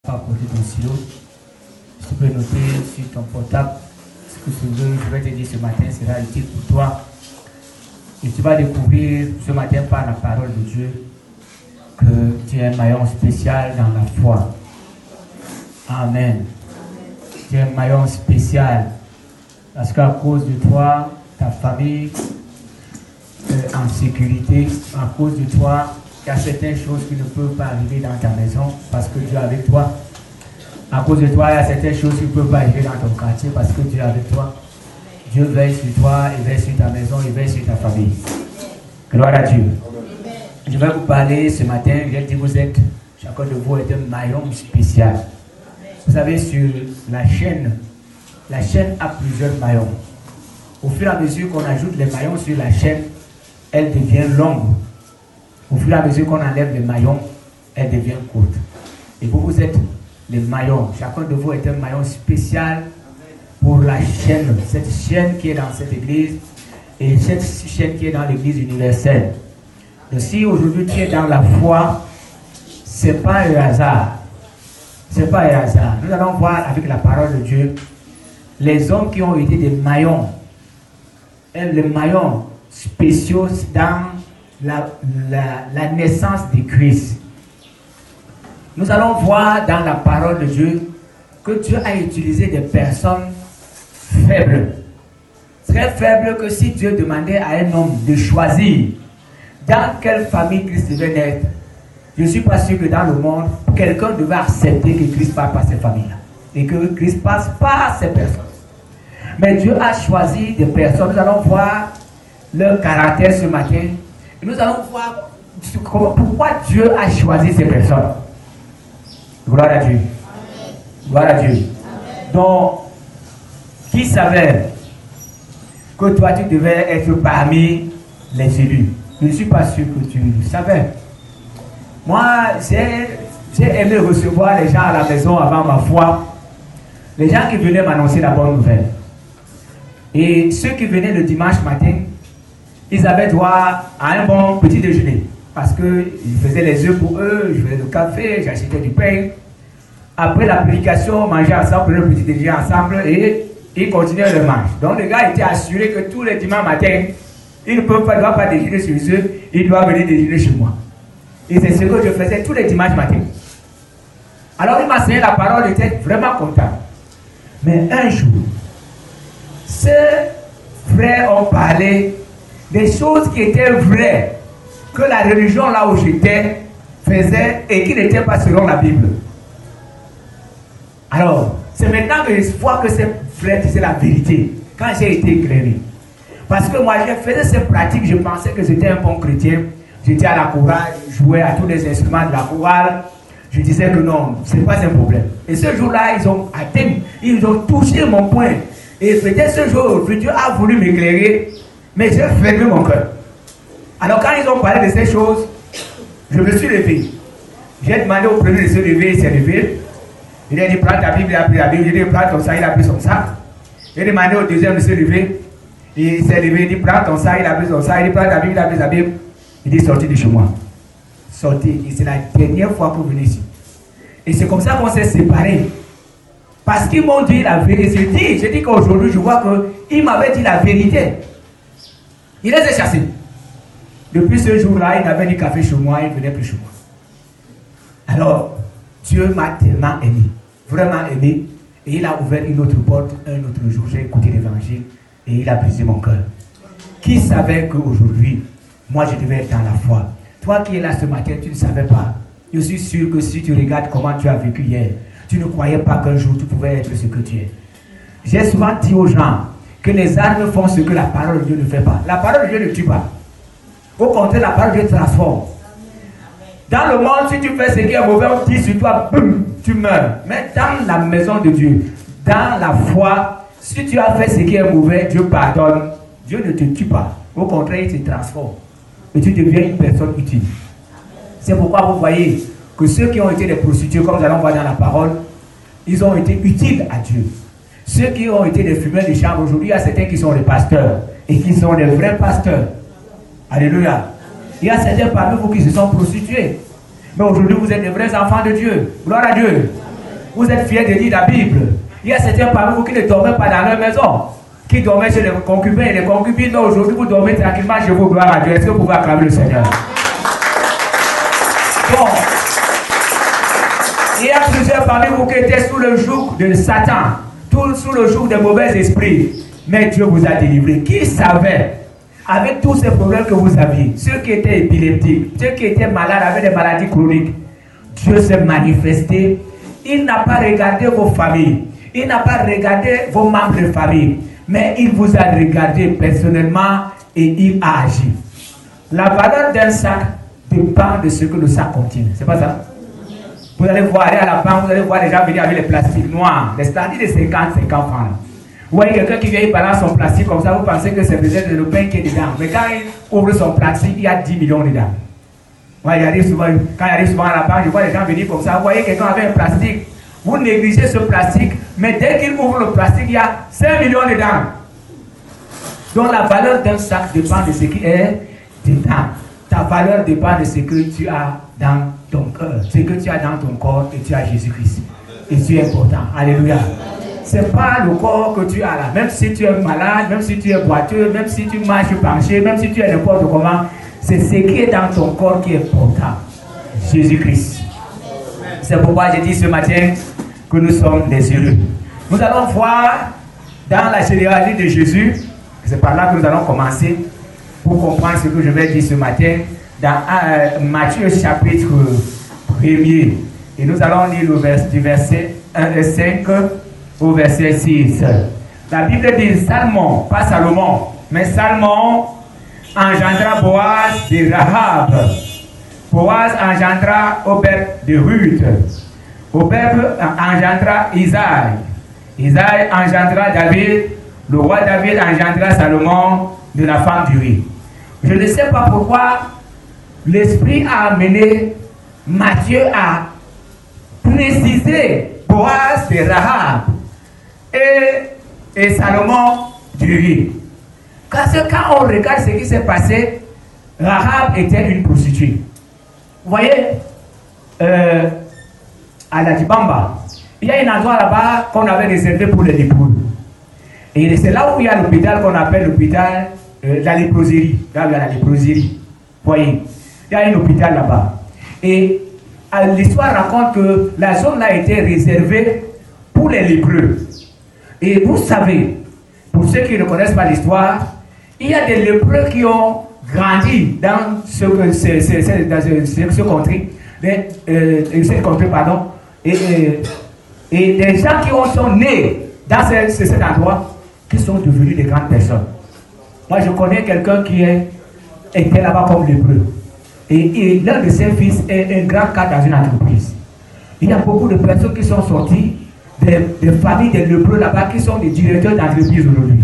Pas porter ton stylo. Tu peux noter sur ton portable ce que je vais te dire ce matin sera utile pour toi. Et tu vas découvrir ce matin par la parole de Dieu que tu es un maillon spécial dans la foi. Amen. Tu es un maillon spécial parce qu'à cause de toi, ta famille est en sécurité. À cause de toi, il y a certaines choses qui ne peuvent pas arriver dans ta maison parce que Dieu est avec toi. À cause de toi, il y a certaines choses qui ne peuvent pas arriver dans ton quartier parce que Dieu est avec toi. Dieu veille sur toi, il veille sur ta maison, il veille sur ta famille. Gloire à Dieu. Je vais vous parler ce matin, je vais dire chacun de vous est un maillon spécial. Vous savez, sur la chaîne a plusieurs maillons. Au fur et à mesure qu'on ajoute les maillons sur la chaîne, elle devient longue. Au fur et à mesure qu'on enlève les maillons, elle devient courte. Et vous êtes les maillons. Chacun de vous est un maillon spécial pour la chaîne. Cette chaîne qui est dans cette église et cette chaîne qui est dans l'église universelle. Donc si aujourd'hui tu es dans la foi, ce n'est pas un hasard. Ce n'est pas un hasard. Nous allons voir avec la parole de Dieu les hommes qui ont été des maillons. Les maillons spéciaux dans la naissance de Christ. Nous allons voir dans la parole de Dieu que Dieu a utilisé des personnes faibles. Très faibles que si Dieu demandait à un homme de choisir dans quelle famille Christ devait naître, je ne suis pas sûr que dans le monde, quelqu'un devait accepter que Christ passe par ces familles-là. Et que Christ passe par ces personnes. Mais Dieu a choisi des personnes. Nous allons voir leur caractère ce matin. Et nous allons voir pourquoi Dieu a choisi ces personnes. Gloire à Dieu. Amen. Gloire à Dieu. Amen. Donc, qui savait que toi tu devais être parmi les élus? Je ne suis pas sûr que tu le savais. Moi, j'ai aimé recevoir les gens à la maison avant ma foi. Les gens qui venaient m'annoncer la bonne nouvelle. Et ceux qui venaient le dimanche matin, ils avaient droit à un bon petit déjeuner. Parce qu'ils faisaient les œufs pour eux, je faisais le café, j'achetais du pain. Après la prédication, on mangeait ensemble, le petit déjeuner ensemble et ils continuaient le marche. Donc les gars étaient assurés que tous les dimanches matins, ils ne doivent pas déjeuner chez eux, ils doivent venir déjeuner chez moi. Et c'est ce que je faisais tous les dimanches matins. Alors il m'a enseigné la parole, j'étais vraiment content. Mais un jour, ces frères ont parlé des choses qui étaient vraies, que la religion là où j'étais faisait et qui n'était pas selon la Bible. Alors, c'est maintenant que je vois que ces frères disaient la vérité, quand j'ai été éclairé. Parce que moi, je faisais ces pratiques, je pensais que j'étais un bon chrétien. J'étais à la chorale, je jouais à tous les instruments de la chorale. Je disais que non, ce n'est pas un problème. Et ce jour-là, ils ont atteint, ils ont touché mon point. Et peut-être ce jour, Dieu a voulu m'éclairer, mais j'ai fermé mon cœur. Alors quand ils ont parlé de ces choses, je me suis levé. J'ai demandé au premier de se lever, il s'est levé. Il a dit, prends ta Bible, il a pris la Bible. J'ai dit, prends ton sac, il a pris son sac. J'ai demandé au deuxième de se lever. Il s'est levé, il dit, prends ton sac, il a pris son sac. Il dit, prends ta Bible, il a pris sa Bible. Il dit, sortez de chez moi. Sortez. Et c'est la dernière fois que vous venez ici. Et c'est comme ça qu'on s'est séparés. Parce qu'ils m'ont dit la vérité. J'ai dit qu'aujourd'hui, je vois qu'ils m'avaient dit la vérité. Il les a chassés. Depuis ce jour-là, il n'avait ni café chez moi, il ne venait plus chez moi. Alors, Dieu m'a tellement aimé, vraiment aimé, et il a ouvert une autre porte, un autre jour, j'ai écouté l'évangile, et il a brisé mon cœur. Qui savait qu'aujourd'hui, moi je devais être dans la foi? Toi qui es là ce matin, tu ne savais pas. Je suis sûr que si tu regardes comment tu as vécu hier, tu ne croyais pas qu'un jour tu pouvais être ce que tu es. J'ai souvent dit aux gens que les armes font ce que la parole de Dieu ne fait pas. La parole de Dieu ne tue pas. Au contraire, la parole de Dieu transforme. Dans le monde, si tu fais ce qui est mauvais, on dit sur toi, boum, tu meurs. Mais dans la maison de Dieu, dans la foi, si tu as fait ce qui est mauvais, Dieu pardonne. Dieu ne te tue pas. Au contraire, il te transforme. Et tu deviens une personne utile. C'est pourquoi vous voyez que ceux qui ont été des prostituées, comme nous allons voir dans la parole, ils ont été utiles à Dieu. Ceux qui ont été des fumeurs de chambre, aujourd'hui, il y a certains qui sont des pasteurs et qui sont des vrais pasteurs. Alléluia. Il y a certains parmi vous qui se sont prostitués. Mais aujourd'hui, vous êtes des vrais enfants de Dieu. Gloire à Dieu. Vous êtes fiers de lire la Bible. Il y a certains parmi vous qui ne dormaient pas dans leur maison, qui dormaient chez les concubins et les concubines. Mais aujourd'hui, vous dormez tranquillement, je vous gloire à Dieu. Est-ce que vous pouvez acclamer le Seigneur? Bon. Il y a plusieurs parmi vous qui étaient sous le joug de Satan, sous le joug des mauvais esprits. Mais Dieu vous a délivré. Qui savait, avec tous ces problèmes que vous aviez, ceux qui étaient épileptiques, ceux qui étaient malades avec des maladies chroniques, Dieu s'est manifesté. Il n'a pas regardé vos familles. Il n'a pas regardé vos membres de famille. Mais il vous a regardé personnellement et il a agi. La valeur d'un sac dépend de ce que le sac contient. C'est pas ça? Vous allez voir, aller à la banque, vous allez voir les gens venir avec les plastiques noirs, les standards de 50 francs. Vous voyez quelqu'un qui vient, il balance son plastique comme ça, vous pensez que c'est peut-être le pain qui est dedans. Mais quand il ouvre son plastique, il y a 10 millions dedans. Ouais, quand il arrive souvent à la banque, je vois les gens venir comme ça. Vous voyez quelqu'un avec un plastique, vous négligez ce plastique, mais dès qu'il ouvre le plastique, il y a 5 millions dedans. Donc la valeur d'un sac dépend de ce qui est dedans. Ta valeur dépend de ce que tu as dans ton cœur, ce que tu as dans ton corps, et tu as Jésus-Christ. Et tu es important. Alléluia. Ce n'est pas le corps que tu as là. Même si tu es malade, même si tu es boiteux, même si tu marches penché, même si tu es n'importe comment, c'est ce qui est dans ton corps qui est important. Jésus-Christ. C'est pourquoi j'ai dit ce matin que nous sommes des heureux. Nous allons voir dans la généalogie de Jésus, c'est par là que nous allons commencer pour comprendre ce que je vais dire ce matin dans Matthieu chapitre 1er. Et nous allons lire du verset 1 et 5 au verset 6. La Bible dit Salmon, pas Salomon, mais Salmon engendra Boaz de Rahab. Boaz engendra Obed de Ruth. Obed engendra Isaïe. Isaïe engendra David. Le roi David engendra Salomon de la femme d'Uri. Je ne sais pas pourquoi l'Esprit a amené Matthieu à préciser Boaz de Rahab et Salomon d'Uri. Parce que quand on regarde ce qui s'est passé, Rahab était une prostituée. Vous voyez, à la Dibamba, il y a un endroit là-bas qu'on avait réservé pour les lépreux. Et c'est là où il y a l'hôpital qu'on appelle l'hôpital la léproserie. Là où il y a la léproserie. Vous voyez, il y a un hôpital là-bas. Et l'histoire raconte que la zone là était réservée pour les lépreux. Et vous savez, pour ceux qui ne connaissent pas l'histoire, il y a des lépreux qui ont grandi dans ce contrée, pardon, et des gens qui sont nés dans cet endroit, qui sont devenus des grandes personnes. Moi, je connais quelqu'un qui était là-bas comme lépreux. Et l'un de ses fils est un grand cadre dans une entreprise. Il y a beaucoup de personnes qui sont sorties des familles de lépreux là-bas qui sont des directeurs d'entreprise aujourd'hui.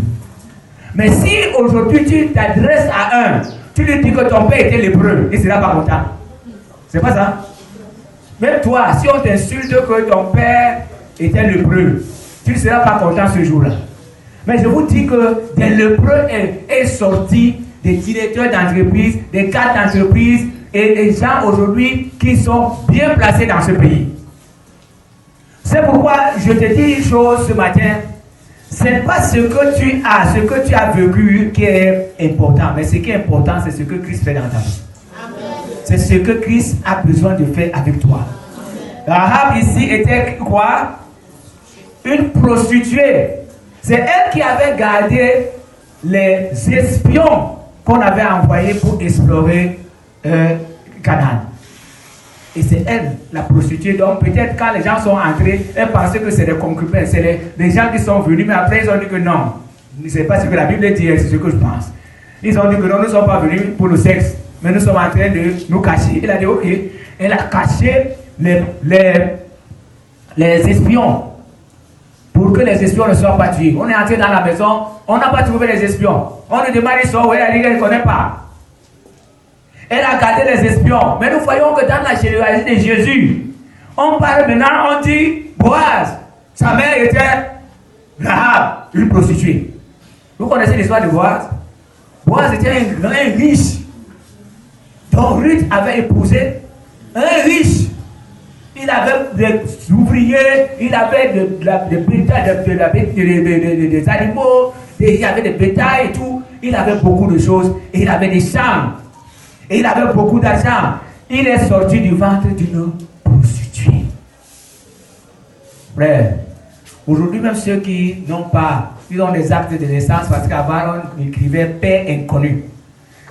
Mais si aujourd'hui tu t'adresses à un, tu lui dis que ton père était lépreux, il ne sera pas content. C'est pas ça? Même toi, si on t'insulte que ton père était lépreux, tu ne seras pas content ce jour-là. Mais je vous dis que des lépreux est sorti des directeurs d'entreprise, des cadres d'entreprise et des gens aujourd'hui qui sont bien placés dans ce pays. C'est pourquoi je te dis une chose ce matin. Ce n'est pas ce que tu as, ce que tu as vécu qui est important, mais ce qui est important, c'est ce que Christ fait dans ta vie. C'est ce que Christ a besoin de faire avec toi. Rahab ici était quoi? Une prostituée. C'est elle qui avait gardé les espions qu'on avait envoyés pour explorer Canaan. Et c'est elle, la prostituée. Donc peut-être quand les gens sont entrés, elle pensait que c'est des concubins, c'est des gens qui sont venus, mais après ils ont dit que non. Ce n'est pas ce que la Bible dit, c'est ce que je pense. Ils ont dit que non, nous ne sommes pas venus pour le sexe, mais nous sommes en train de nous cacher. Il a dit ok, elle a caché les espions pour que les espions ne soient pas tués. On est entré dans la maison, on n'a pas trouvé les espions. On lui demande ils sont où, elle a dit qu'elle ne connaît pas. Elle a gardé les espions. Mais nous voyons que dans la généalogie de Jésus, on parle maintenant, on dit Boaz, sa mère était Rahab, une prostituée. Vous connaissez l'histoire de Boaz? Boaz était un grand riche. Donc Ruth avait épousé un riche. il avait des ouvriers, il avait des animaux, il avait des bétails et tout. Il avait beaucoup de choses, et il avait des champs, et il avait beaucoup d'argent. Il est sorti du ventre d'une prostituée. Frère, aujourd'hui même ceux qui n'ont pas, ils ont des actes de naissance, parce qu'avant on écrivait Père inconnu.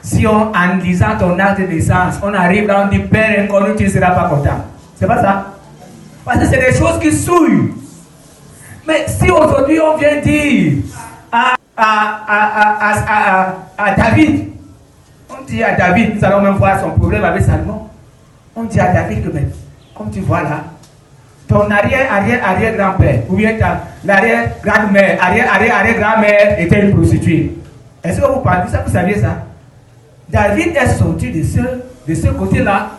Si en lisant ton acte de naissance, on arrive là, on dit Père inconnu, tu ne seras pas content. C'est pas ça. Parce que c'est des choses qui souillent. Mais si aujourd'hui on vient dire à David, on dit à David, nous allons même voir son problème avec Salomon. On dit à David que, mais, comme tu vois là, ton arrière-grand-père, ou bien l'arrière-grand-mère, arrière-grand-mère était une prostituée. Est-ce que vous parlez de ça? Vous saviez ça? David est sorti de ce côté-là.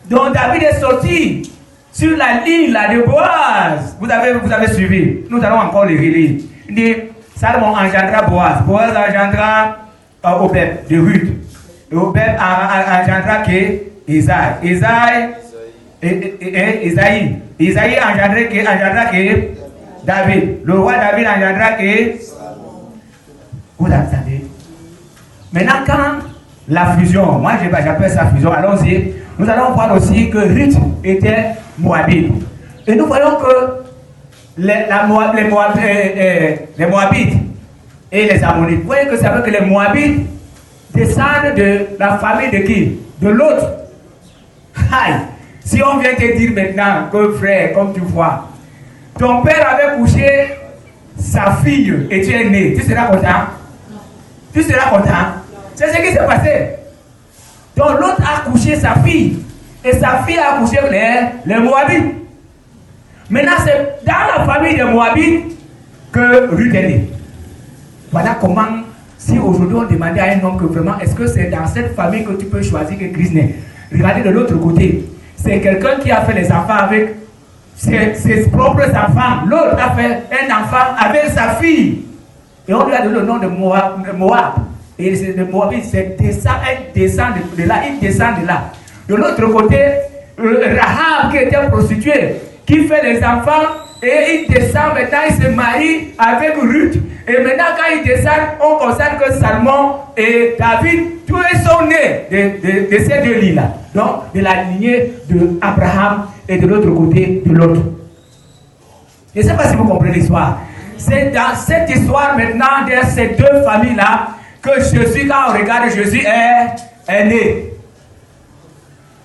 Donc David est sorti sur la ligne là, de Boaz. Vous avez suivi. Nous allons encore les relire. Il dit, Salomon engendra Boaz. Boaz engendra Obed de Ruth. Et Obed engendra Isaïe. Isaïe engendra David. Le roi David engendra vous entendez? Maintenant, quand la fusion, moi j'appelle ça fusion, allons-y. Nous allons voir aussi que Ruth était Moabite. Et nous voyons que les Moabites et les Ammonites, vous voyez que ça veut que les Moabites descendent de la famille de qui? De l'autre. Si on vient te dire maintenant que frère, comme tu vois, ton père avait couché sa fille et tu es né, tu seras content? Tu seras content? C'est ce qui s'est passé. Donc l'autre a couché sa fille et sa fille a couché les Moabites. Maintenant c'est dans la famille des Moabites que Ruth est née. Voilà comment, si aujourd'hui on demandait à un homme que vraiment, est-ce que c'est dans cette famille que tu peux choisir que Christ naît? Regardez de l'autre côté. C'est quelqu'un qui a fait les enfants avec ses propres enfants. L'autre a fait un enfant avec sa fille. Et on lui a donné le nom de Moab. Et le Moabite, il descend de là. De l'autre côté, Rahab qui était prostituée, qui fait les enfants, et il descend maintenant, il se marie avec Ruth. Et maintenant, quand il descend, on constate que Salomon et David, tous ils sont nés de ces deux lits-là. Donc, de la lignée d'Abraham et de l'autre côté de l'autre. Je ne sais pas si vous comprenez l'histoire. C'est dans cette histoire maintenant de ces deux familles-là que Jésus, quand on regarde Jésus, est né.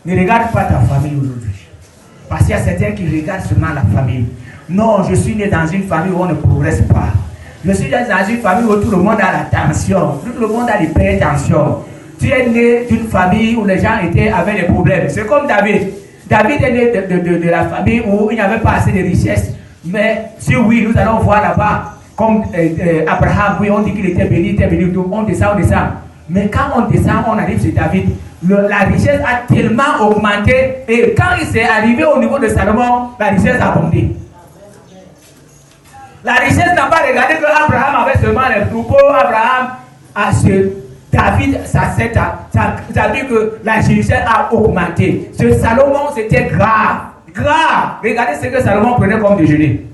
Ne regarde pas ta famille aujourd'hui. Parce qu'il y a certains qui regardent seulement la famille. Non, je suis né dans une famille où on ne progresse pas. Je suis né dans une famille où tout le monde a la tension. Tout le monde a l'hypertension. Tu es né d'une famille où les gens avaient des problèmes. C'est comme David. David est né de la famille où il n'y avait pas assez de richesses. Mais si oui, nous allons voir là-bas, comme Abraham, oui, on dit qu'il était béni, on descend. Mais quand on descend, on arrive chez David. La richesse a tellement augmenté. Et quand il s'est arrivé au niveau de Salomon, la richesse a bombé. La richesse n'a pas regardé que Abraham avait seulement les troupeaux. Abraham a David, ça a vu que la richesse a augmenté. Ce Salomon, c'était grave. Regardez ce que Salomon prenait comme déjeuner.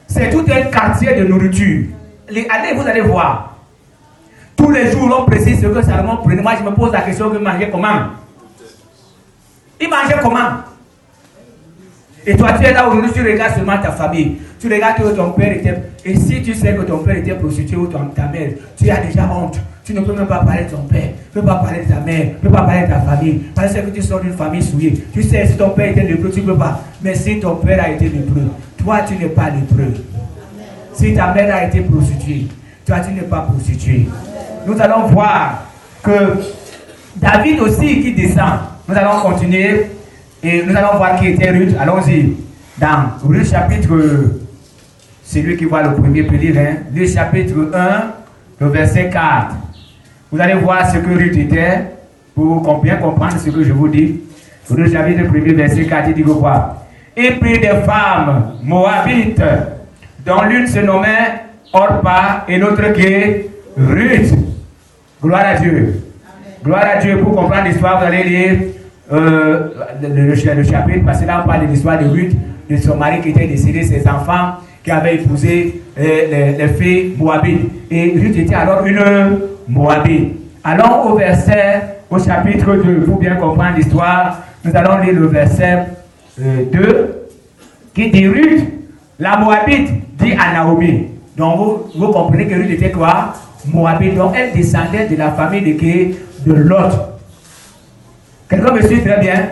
C'est tout un quartier de nourriture. Allez, vous allez voir. Tous les jours, on précise ce que Salomon prenait. Moi, je me pose la question, il mangeait comment? Il mangeait comment? Et toi, tu es là aujourd'hui, tu regardes seulement ta famille. Tu regardes que ton père était... Et si tu sais que ton père était prostitué ou ta mère, tu as déjà honte. Tu ne peux même pas parler de ton père, tu ne peux pas parler de ta mère, tu ne peux pas parler de ta famille. Parce que tu sors d'une famille souillée. Tu sais, si ton père était lépreux, tu ne peux pas. Mais si ton père a été lépreux, toi, tu n'es pas lépreux. Si ta mère a été prostituée, toi, tu n'es pas prostituée. Nous allons voir que David aussi qui descend. Nous allons continuer et nous allons voir qui était Ruth. Allons-y. Dans Ruth chapitre, c'est lui qui voit le premier livre, hein? Le chapitre 1, le verset 4. Vous allez voir ce que Ruth était pour bien comprendre ce que je vous dis. Ruth chapitre 1, verset 4, il dit quoi? Il prit des femmes moabites, dont l'une se nommait Orpa et l'autre qui est Ruth. Gloire à Dieu. Amen. Gloire à Dieu. Pour comprendre l'histoire, vous allez lire le chapitre, parce que là on parle de l'histoire de Ruth, de son mari qui était décédé, ses enfants qui avaient épousé les filles moabites. Et Ruth était alors une moabite. Allons au chapitre 2, pour bien comprendre l'histoire. Nous allons lire le verset 2 qui dit Ruth, la moabite, dit à Naomi. Donc vous comprenez que Ruth était quoi? Moabite. Donc elle descendait de la famille de qui? De Lot. Quelqu'un me suit très bien? Amen.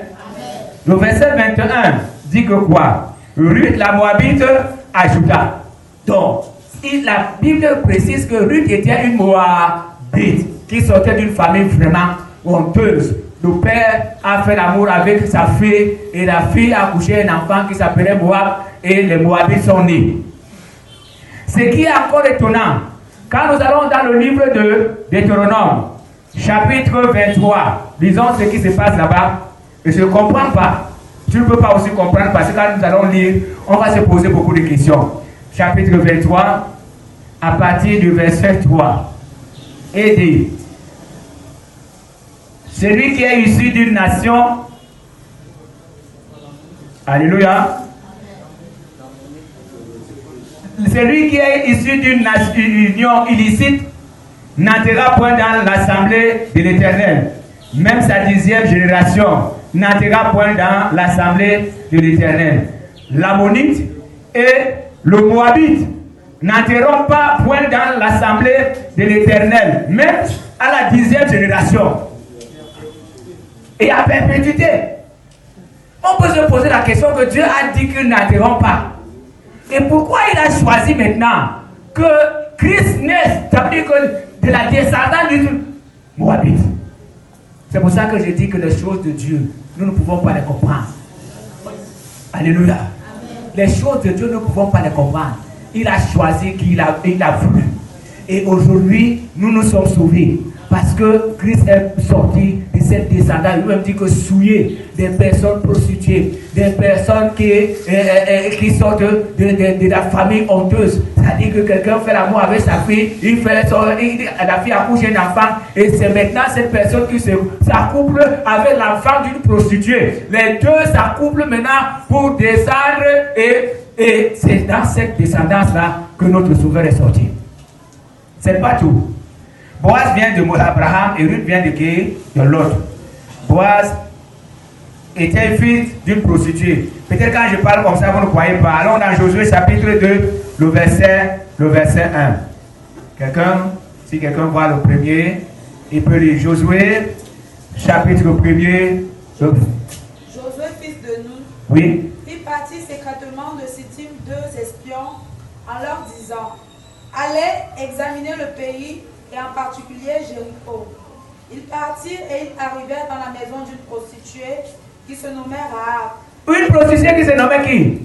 Le verset 21 dit que quoi? Ruth la Moabite ajouta. Donc, la Bible précise que Ruth était une Moabite qui sortait d'une famille vraiment honteuse. Le père a fait l'amour avec sa fille et la fille a accouché un enfant qui s'appelait Moab et les Moabites sont nés. Ce qui est encore étonnant, quand nous allons dans le livre de Deutéronome, chapitre 23, lisons ce qui se passe là-bas, et je ne comprends pas. Tu ne peux pas aussi comprendre parce que quand nous allons lire, on va se poser beaucoup de questions. Chapitre 23, à partir du verset 3, et dit, celui qui est issu d'une nation, alléluia, celui qui est issu d'une union illicite n'entrera point dans l'assemblée de l'Éternel. Même sa 10e génération n'entrera point dans l'assemblée de l'Éternel. L'Ammonite et le Moabite n'entreront pas point dans l'assemblée de l'Éternel, même à la 10e génération. Et à perpétuité. On peut se poser la question que Dieu a dit qu'ils n'entreront pas. Et pourquoi il a choisi maintenant que Christ naisse, c'est-à-dire que de la descendance du Moabite? C'est pour ça que je dis que les choses de Dieu, nous ne pouvons pas les comprendre. Alléluia. Amen. Les choses de Dieu, nous ne pouvons pas les comprendre. Il a choisi qu'il a voulu. Et aujourd'hui, nous nous sommes sauvés. Parce que Christ est sorti de cette descendance. Il même dit que souiller des personnes prostituées, des personnes qui sortent de la famille honteuse. C'est-à-dire que quelqu'un fait l'amour avec sa fille, la fille accouche un enfant, et c'est maintenant cette personne qui s'accouple avec l'enfant d'une prostituée. Les deux s'accouplent maintenant pour descendre, et c'est dans cette descendance-là que notre Sauveur est sorti. C'est pas tout. Boaz vient de Abraham et Ruth vient de qui? De l'autre. Boaz était fils d'une prostituée. Peut-être quand je parle comme ça, vous ne croyez pas. Allons dans Josué chapitre 2, le verset 1. Si quelqu'un voit le premier, il peut lire Josué chapitre 1er. Josué, fils de Nun, oui. fit partir secrètement de Sittim 2 espions en leur disant: allez examiner le pays, et en particulier Jéricho. Ils partirent et ils arrivèrent dans la maison d'une prostituée qui se nommait Rahab. Une prostituée qui se nommait qui?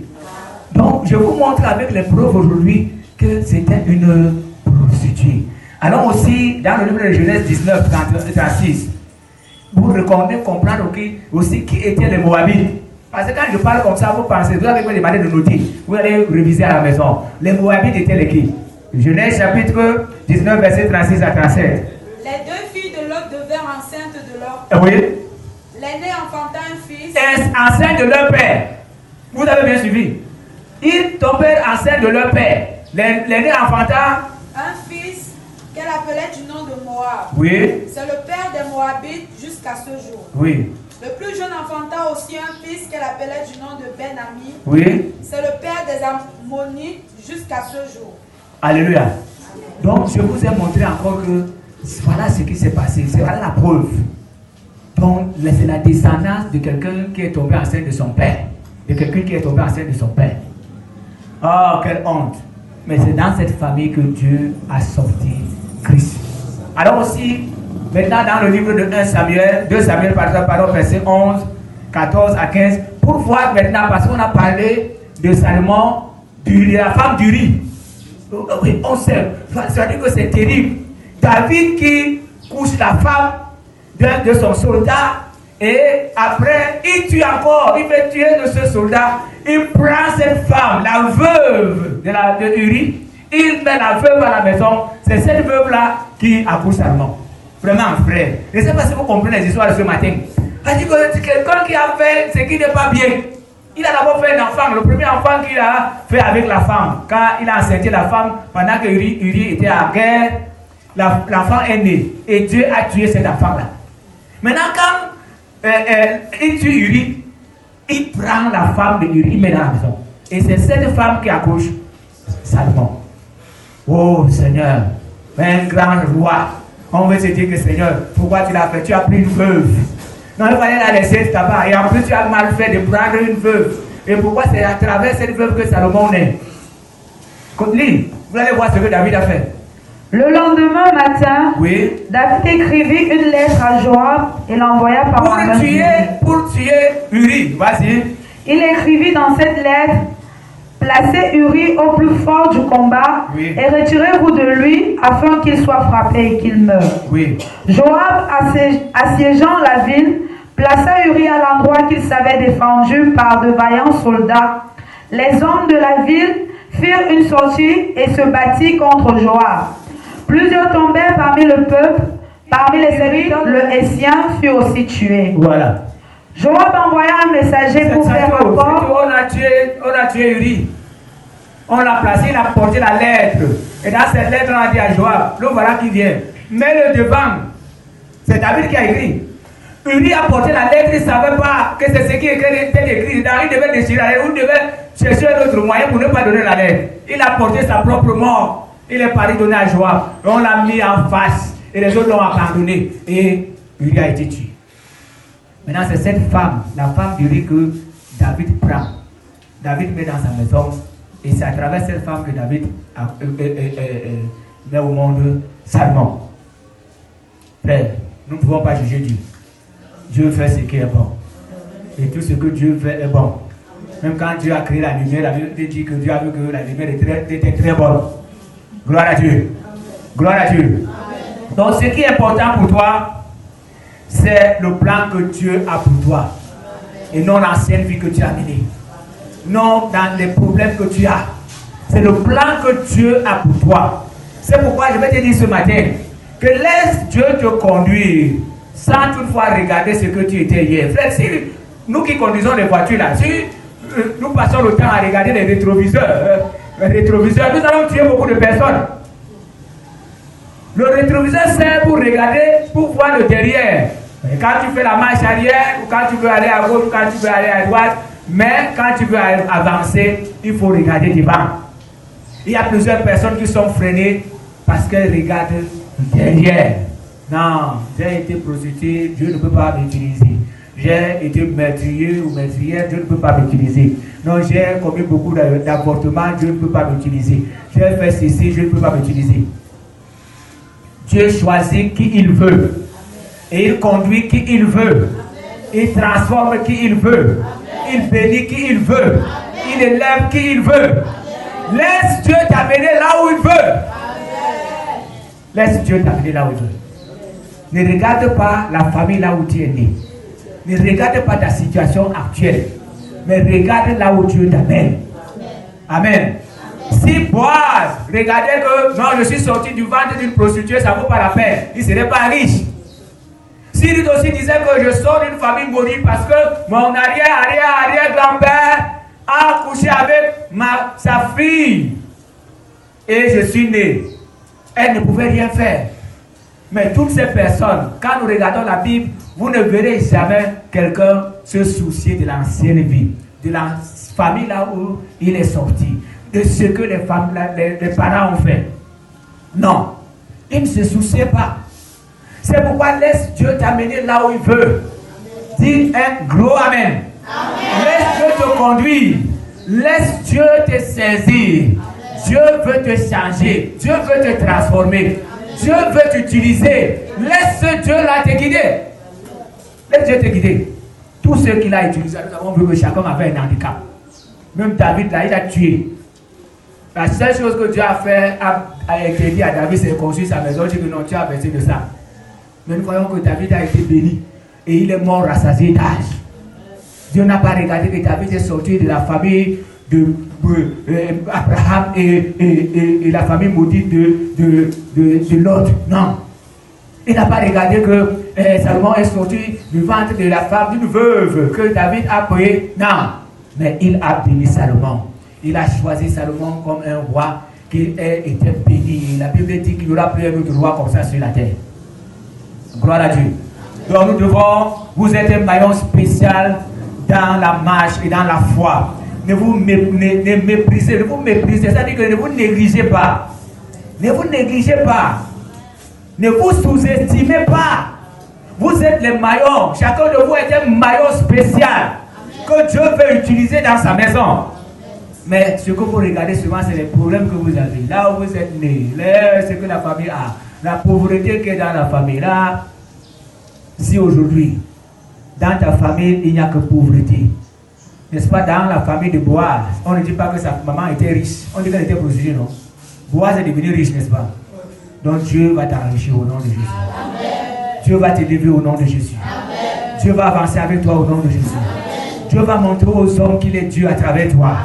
Donc, je vous montre avec les preuves aujourd'hui que c'était une prostituée. Allons aussi dans le livre de Genèse 19, 36. Vous comprendre aussi qui étaient les Moabites. Parce que quand je parle comme ça, vous pensez, vous allez me demander de noter. Vous allez réviser à la maison. Les Moabites étaient les qui? Genèse chapitre 19, verset 36 à 37. Les deux filles de Lot devinrent enceintes de leur père. Oui. L'aînée enfanta un fils. Enceinte de leur père. Vous avez bien suivi. Ils tombèrent enceintes de leur père. L'aînée enfanta un fils qu'elle appelait du nom de Moab. Oui. C'est le père des Moabites jusqu'à ce jour. Oui. Le plus jeune enfanta aussi un fils qu'elle appelait du nom de Ben-Ami. Oui. C'est le père des Ammonites jusqu'à ce jour. Alléluia. Donc, je vous ai montré encore que voilà ce qui s'est passé. C'est voilà la preuve. Donc, c'est la descendance de quelqu'un qui est tombé enceinte de son père. De quelqu'un qui est tombé enceinte de son père. Oh, quelle honte. Mais c'est dans cette famille que Dieu a sorti Christ. Alors aussi, maintenant dans le livre de 2 Samuel, pardon, verset 11, 14 à 15, pour voir maintenant, parce qu'on a parlé de Salomon, de la femme d'Uri. Oui, on sait, ça veut dire que c'est terrible. David qui couche la femme de son soldat et après il tue encore, il fait tuer de ce soldat, il prend cette femme, la veuve de Uri, il met la veuve à la maison, c'est cette veuve là qui accouche Salomon. Vraiment frère, je ne sais pas si vous comprenez les histoires de ce matin. a dit que c'est quelqu'un qui a fait ce qui n'est pas bien. Il a d'abord fait un enfant, le premier enfant qu'il a fait avec la femme. Quand il a enceinté la femme, pendant que Uri était à guerre, l'enfant est né. Et Dieu a tué cet enfant-là. Maintenant, quand il tue Uri, il prend la femme de Uri, il met dans la maison. Et c'est cette femme qui accouche Salomon. Oh Seigneur, un grand roi. On veut te dire que Seigneur, pourquoi tu l'as fait? Tu as pris une veuve. Non, il fallait la laisser là-bas. Et en plus, tu as mal fait de prendre une veuve. Et pourquoi c'est à travers cette veuve que Salomon est? Lis, vous allez voir ce que David a fait. Le lendemain matin, Oui. David écrivit une lettre à Joab et l'envoya par Pour tuer Uri, vas-y. Il écrivit dans cette lettre: placez Uri au plus fort du combat, oui, et retirez-vous de lui afin qu'il soit frappé et qu'il meure. Oui. Joab, assiégeant la ville, plaça Uri à l'endroit qu'il savait défendu par de vaillants soldats. Les hommes de la ville firent une sortie et se battirent contre Joab. Plusieurs tombèrent parmi le peuple, parmi les serviteurs, le Hessien fut aussi tué. Voilà. Joab envoya un messager pour faire rapport. On a tué Uri. On l'a placé, il a porté la lettre. Et dans cette lettre, on a dit à Joab, le voilà qui vient. Mets-le devant. C'est David qui a écrit. Uri a porté la lettre, il ne savait pas que c'est ce qui était écrit. Il devait déchirer la lettre, ou il devait chercher un autre moyen pour ne pas donner la lettre. Il a porté sa propre mort. Il est parti donner à Joab. Et on l'a mis en face. Et les autres l'ont abandonné. Et Uri a été tué. Maintenant, c'est cette femme, la femme d'Uri, que David prend. David met dans sa maison. Et c'est à travers cette femme que David met au monde Salomon. Frère, nous ne pouvons pas juger Dieu. Dieu fait ce qui est bon. Et tout ce que Dieu fait est bon. Même quand Dieu a créé la lumière, la Bible dit que Dieu a vu que la lumière était très bonne. Gloire à Dieu. Gloire à Dieu. Donc ce qui est important pour toi, c'est le plan que Dieu a pour toi. Et non l'ancienne vie que tu as menée. Non dans les problèmes que tu as. C'est le plan que Dieu a pour toi. C'est pourquoi je vais te dire ce matin que laisse Dieu te conduire sans toutefois regarder ce que tu étais hier. Frère, si nous qui conduisons les voitures là, si nous passons le temps à regarder les rétroviseurs, nous allons tuer beaucoup de personnes. Le rétroviseur sert pour regarder, pour voir le derrière. Quand tu fais la marche arrière, ou quand tu veux aller à gauche, ou quand tu veux aller à droite, mais quand tu veux avancer, il faut regarder devant. Il y a plusieurs personnes qui sont freinées parce qu'elles regardent derrière. Non, j'ai été prostituée, Dieu ne peut pas m'utiliser. J'ai été meurtrier ou meurtrière, Dieu ne peut pas m'utiliser. Non, j'ai commis beaucoup d'avortements, Dieu ne peut pas m'utiliser. J'ai fait ceci, Dieu ne peut pas m'utiliser. Dieu choisit qui il veut. Et il conduit qui il veut. Il transforme qui il veut. Il bénit qui il veut. Il élève qui il veut. Laisse Dieu t'amener là où il veut. Laisse Dieu t'amener là où il veut. Ne regarde pas la famille là où tu es né. Ne regarde pas ta situation actuelle. Mais regarde là où Dieu t'amène. Amen. Si Boaz regardait que non, je suis sorti du ventre d'une prostituée, ça ne vaut pas la peine, il ne serait pas riche. Si Ruth aussi disait que je sors d'une famille maudite parce que mon arrière-grand-père a couché avec sa fille et je suis né, elle ne pouvait rien faire. Mais toutes ces personnes, quand nous regardons la Bible, vous ne verrez jamais quelqu'un se soucier de l'ancienne vie, de la famille là où il est sorti, de ce que les parents ont fait. Non, ils ne se souciaient pas. C'est pourquoi laisse Dieu t'amener là où il veut. Dis un gros amen. Amen. Laisse Dieu te conduire. Laisse Dieu te saisir. Amen. Dieu veut te changer. Dieu veut te transformer. Amen. Dieu veut t'utiliser. Laisse ce Dieu-là te guider. Laisse Dieu te guider. Tous ceux qu'il a utilisés, nous avons vu que chacun avait un handicap. Même David, là, il a tué. La seule chose que Dieu a fait, a été dit à David, c'est construire sa maison. Je dis que non, tu as besoin de ça. Mais nous voyons que David a été béni. Et il est mort à sa d'âge. Dieu n'a pas regardé que David est sorti de la famille d'Abraham et la famille maudite de Lot. Non. Il n'a pas regardé que Salomon est sorti du ventre de la femme d'une veuve que David a payé. Non, mais il a béni Salomon. Il a choisi Salomon comme un roi qui était béni. La Bible dit qu'il n'y aura plus un autre roi comme ça sur la terre. Gloire à Dieu. Donc nous devons, vous êtes un maillon spécial dans la marche et dans la foi. Ne vous méprisez, ne vous méprisez, c'est-à-dire que ne vous négligez pas. Ne vous négligez pas. Ne vous sous-estimez pas. Vous êtes les maillons. Chacun de vous est un maillon spécial que Dieu veut utiliser dans sa maison. Mais ce que vous regardez souvent, c'est les problèmes que vous avez. Là où vous êtes né, ce que la famille a, la pauvreté qui est dans la famille. Là, si aujourd'hui, dans ta famille, il n'y a que pauvreté, n'est-ce pas, dans la famille de Boaz, on ne dit pas que sa maman était riche, on dit qu'elle était prostituée, non? Boaz est devenu riche, n'est-ce pas? Donc Dieu va t'enrichir au nom de Jésus. Amen. Dieu va t'élever au nom de Jésus. Amen. Dieu va avancer avec toi au nom de Jésus. Amen. Dieu va montrer aux hommes qu'il est Dieu à travers toi. Amen.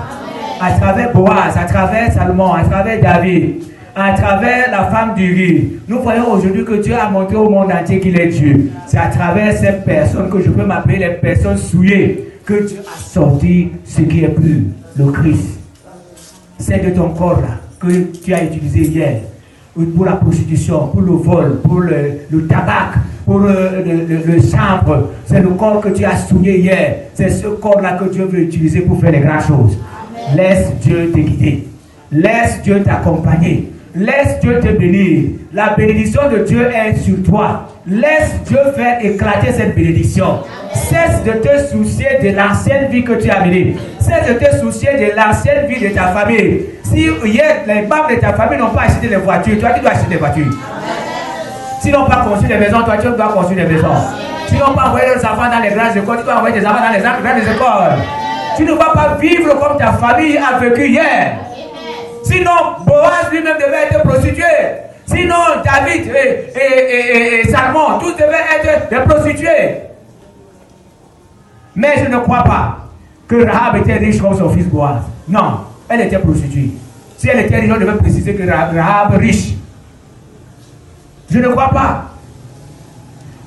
À travers Boaz, à travers Salomon, à travers David, à travers la femme d'Uri. Nous voyons aujourd'hui que Dieu a montré au monde entier qu'il est Dieu. C'est à travers ces personnes que je peux m'appeler les personnes souillées que Dieu a sorti ce qui est pur, le Christ. C'est de ton corps là que tu as utilisé hier pour la prostitution, pour le vol, pour le tabac, pour le chanvre. C'est le corps que tu as souillé hier. C'est ce corps là que Dieu veut utiliser pour faire les grandes choses. Amen. Laisse Dieu te guider. Laisse Dieu t'accompagner. Laisse Dieu te bénir. La bénédiction de Dieu est sur toi. Laisse Dieu faire éclater cette bénédiction. Cesse de te soucier de l'ancienne vie que tu as menée. Cesse de te soucier de l'ancienne vie de ta famille. Si hier, les membres de ta famille n'ont pas acheté les voitures, toi tu dois acheter des voitures. S'ils n'ont pas construit des maisons, toi tu dois construire des maisons. S'ils n'ont pas envoyé leurs enfants dans les grandes écoles, tu dois envoyer des enfants dans les grandes écoles. Tu ne vas pas vivre comme ta famille a vécu hier. Sinon, Boaz lui-même devait être prostitué. Sinon, David et Salomon, tous devaient être des prostituées. Mais je ne crois pas que Rahab était riche comme son fils Boaz. Non, elle était prostituée. Si elle était riche, on devait préciser que Rahab est riche. Je ne crois pas.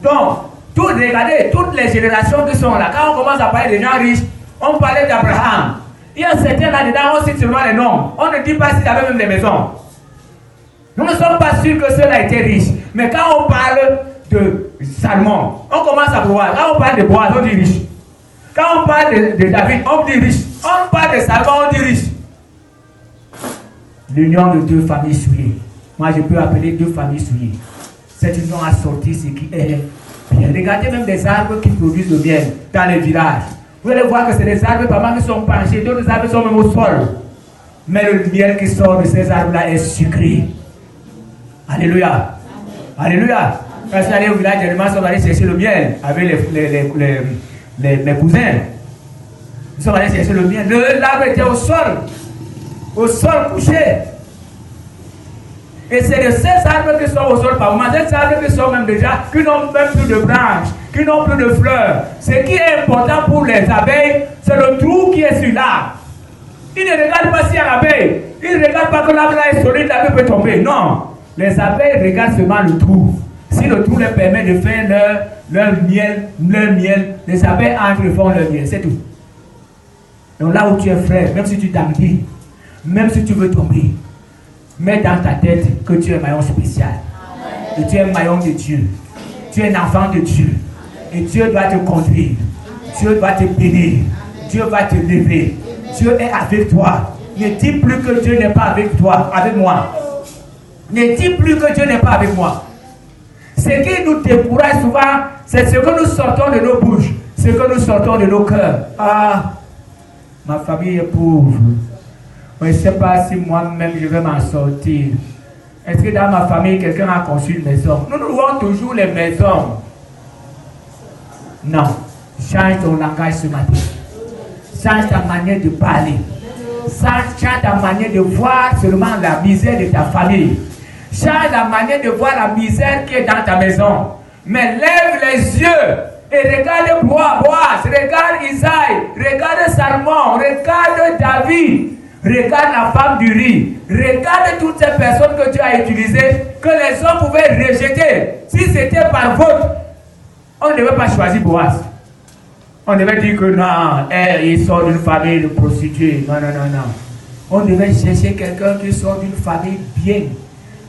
Donc, regardez, toutes les générations qui sont là, quand on commence à parler des gens riches, on parlait d'Abraham. Il y a certains là-dedans, on cite seulement les noms. On ne dit pas s'ils avaient même des maisons. Nous ne sommes pas sûrs que ceux-là étaient riches. Mais quand on parle de Salomon, on commence à voir. Quand on parle de Boaz, on dit riche. Quand on parle de David, on dit riche. On parle de Salomon, on dit riche. L'union de deux familles souillées. Moi, je peux appeler deux familles souillées. Cette union a sorti ce qui est bien. Regardez même des arbres qui produisent le miel dans les villages. Vous allez voir que c'est des arbres pas mal qui sont penchés, d'autres arbres sont même au sol. Mais le miel qui sort de ces arbres-là est sucré. Alléluia. Alléluia. Quand je suis allé au village, les gens sont allés chercher le miel avec mes cousins. Ils sont allés chercher le miel. L'arbre était au sol couché. Et c'est de ces arbres qui sont au sol par moment, ces arbres qui sont même déjà, qui n'ont même plus de branches, qui n'ont plus de fleurs. Ce qui est important pour les abeilles, c'est le trou qui est sur l'arbre. Ils ne regardent pas s'il y a l'abeille. Ils ne regardent pas que l'arbre est solide, l'abeille peut tomber. Non. Les abeilles regardent seulement le trou. Si le trou leur permet de faire leur miel, les abeilles entrent et font leur miel, c'est tout. Donc là où tu es frère, même si tu t'ennuies, même si tu veux tomber, mets dans ta tête que tu es un maillon spécial. Amen. Et tu es un maillon de Dieu. Tu es un enfant de Dieu. Et Dieu doit te conduire. Dieu doit te bénir. Dieu va te lever. Dieu est avec toi. Ne dis plus que Dieu n'est pas avec toi, avec moi. Ne dis plus que Dieu n'est pas avec moi. Ce qui nous décourage souvent, c'est ce que nous sortons de nos bouches, ce que nous sortons de nos cœurs. Ah, ma famille est pauvre. Je ne sais pas si moi-même je vais m'en sortir. Est-ce que dans ma famille, quelqu'un a conçu une maison? Nous louons toujours les maisons. Non. Change ton langage ce matin. Change ta manière de parler. Change ta manière de voir seulement la misère de ta famille. Change la manière de voir la misère qui est dans ta maison. Mais lève les yeux et regarde Boaz, regarde Isaïe, regarde Salomon, regarde David. Regarde la femme d'Uri. Regarde toutes ces personnes que Dieu a utilisées, que les hommes pouvaient rejeter. Si c'était par vote, On ne devait pas choisir Boaz. On devait dire que non, il sort d'une famille de prostituées. Non, non, non, non. On devait chercher quelqu'un qui sort d'une famille bien,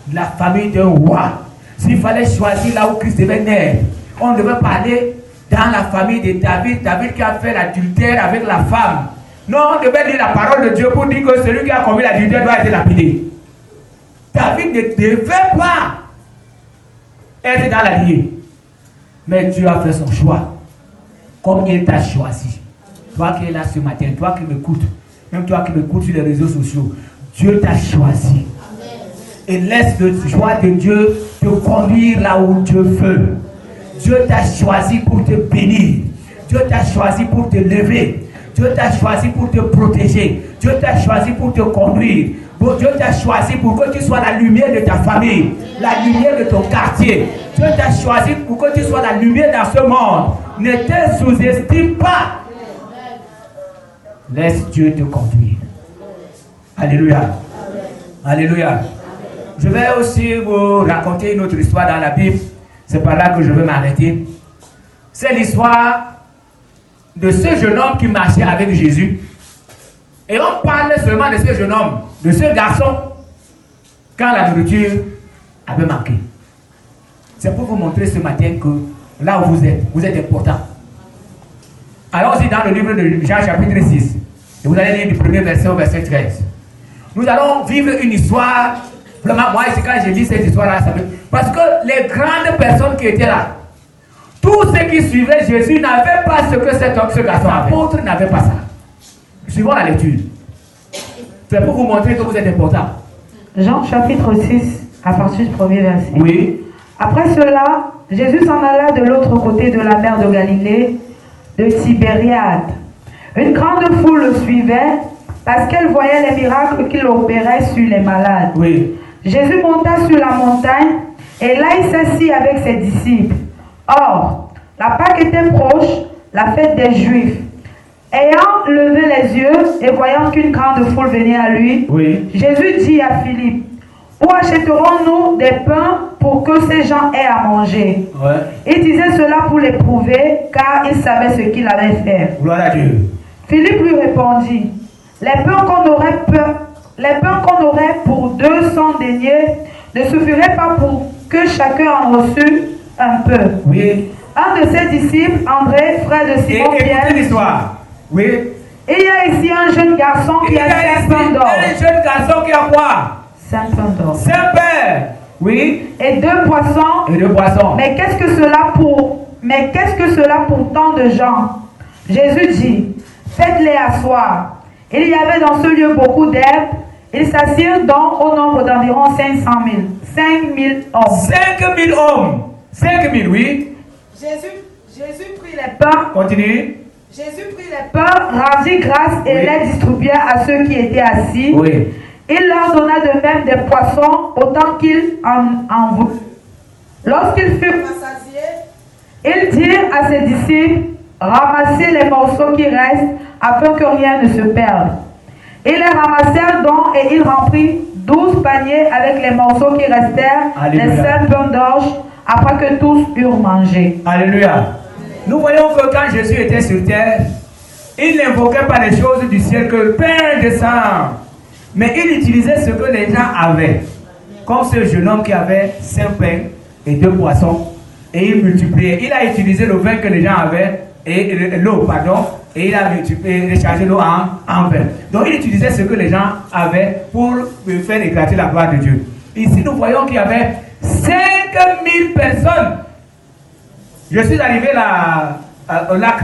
de la famille d'un roi. S'il fallait choisir là où Christ devait naître, on devait parler dans la famille de David, David qui a fait l'adultère avec la femme. Non, on devait lire la parole de Dieu pour dire que celui qui a commis l'adultère doit être lapidé. David ne devait pas être dans la lignée. Mais Dieu a fait son choix. Comme il t'a choisi. Toi qui es là ce matin, toi qui m'écoutes, même toi qui m'écoutes sur les réseaux sociaux, Dieu t'a choisi. Et laisse le choix de Dieu te conduire là où Dieu veut. Dieu t'a choisi pour te bénir. Dieu t'a choisi pour te lever. Dieu t'a choisi pour te protéger. Dieu t'a choisi pour te conduire. Dieu t'a choisi pour que tu sois la lumière de ta famille, la lumière de ton quartier. Dieu t'a choisi pour que tu sois la lumière dans ce monde. Ne te sous-estime pas. Laisse Dieu te conduire. Alléluia. Alléluia. Je vais aussi vous raconter une autre histoire dans la Bible. C'est par là que je vais m'arrêter. C'est l'histoire de ce jeune homme qui marchait avec Jésus. Et on parle seulement de ce jeune homme, de ce garçon, quand la nourriture avait manqué. C'est pour vous montrer ce matin que là où vous êtes important. Allons-y dans le livre de Jean chapitre 6. Et vous allez lire du premier verset au verset 13. Nous allons vivre une histoire. Vraiment, moi, c'est quand j'ai lu cette histoire-là, parce que les grandes personnes qui étaient là, tous ceux qui suivaient Jésus n'avaient pas ce que ce garçon avait. L'apôtre n'avait pas ça. Suivons la lecture. C'est pour vous montrer que vous êtes important. Jean chapitre 6, à partir du premier verset. Oui. Après cela, Jésus s'en alla de l'autre côté de la mer de Galilée, de Tibériade. Une grande foule le suivait parce qu'elle voyait les miracles qu'il opérait sur les malades. Oui. Jésus monta sur la montagne et là il s'assit avec ses disciples. Or, la Pâque était proche, la fête des Juifs. Ayant levé les yeux et voyant qu'une grande foule venait à lui, Oui. Jésus dit à Philippe, où achèterons-nous des pains pour que ces gens aient à manger? Ouais. Il disait cela pour l'éprouver, car il savait ce qu'il allait faire. Gloire à Dieu. Philippe lui répondit, les pains qu'on aurait pour 200 deniers ne suffiraient pas pour que chacun en reçût un peu. Oui. Un de ses disciples, André, frère de Simon Pierre, écoutez l'histoire. Oui. il y a ici un jeune garçon qui a 5 pains d'or. Un jeune garçon qui a quoi? 5 pains d'or. 5 pains. Oui. Et 2 poissons. Et 2 poissons. Mais qu'est-ce que cela pour tant de gens? Jésus dit, faites-les asseoir. Il y avait dans ce lieu beaucoup d'herbes. Ils s'assirent donc au nombre d'environ 500 000. 5 000 hommes. 5 000 hommes. 5 000, oui. Jésus prit les pains. Continue. Jésus prit les pains, rendit grâce et Oui. les distribua à ceux qui étaient assis. Oui. Il leur donna de même des poissons autant qu'ils en voulaient. Lorsqu'ils furent rassasiés, ils dirent à ses disciples, ramassez les morceaux qui restent afin que rien ne se perde. Ils les ramassèrent donc et ils remplirent 12 paniers avec les morceaux qui restèrent, Alléluia. les 5 pains d'orge, après que tous eurent mangé. Alléluia. Nous voyons que quand Jésus était sur terre, il n'invoquait pas les choses du ciel que le Père descend. Mais il utilisait ce que les gens avaient. Comme ce jeune homme qui avait 5 pains et 2 poissons. Et il multipliait. Il a utilisé le vin que les gens avaient, et l'eau, pardon. Et il a rechargé l'eau en vin. Donc il utilisait ce que les gens avaient pour faire éclater la gloire de Dieu. Ici nous voyons qu'il y avait 5 000 personnes. Je suis arrivé là, au lac,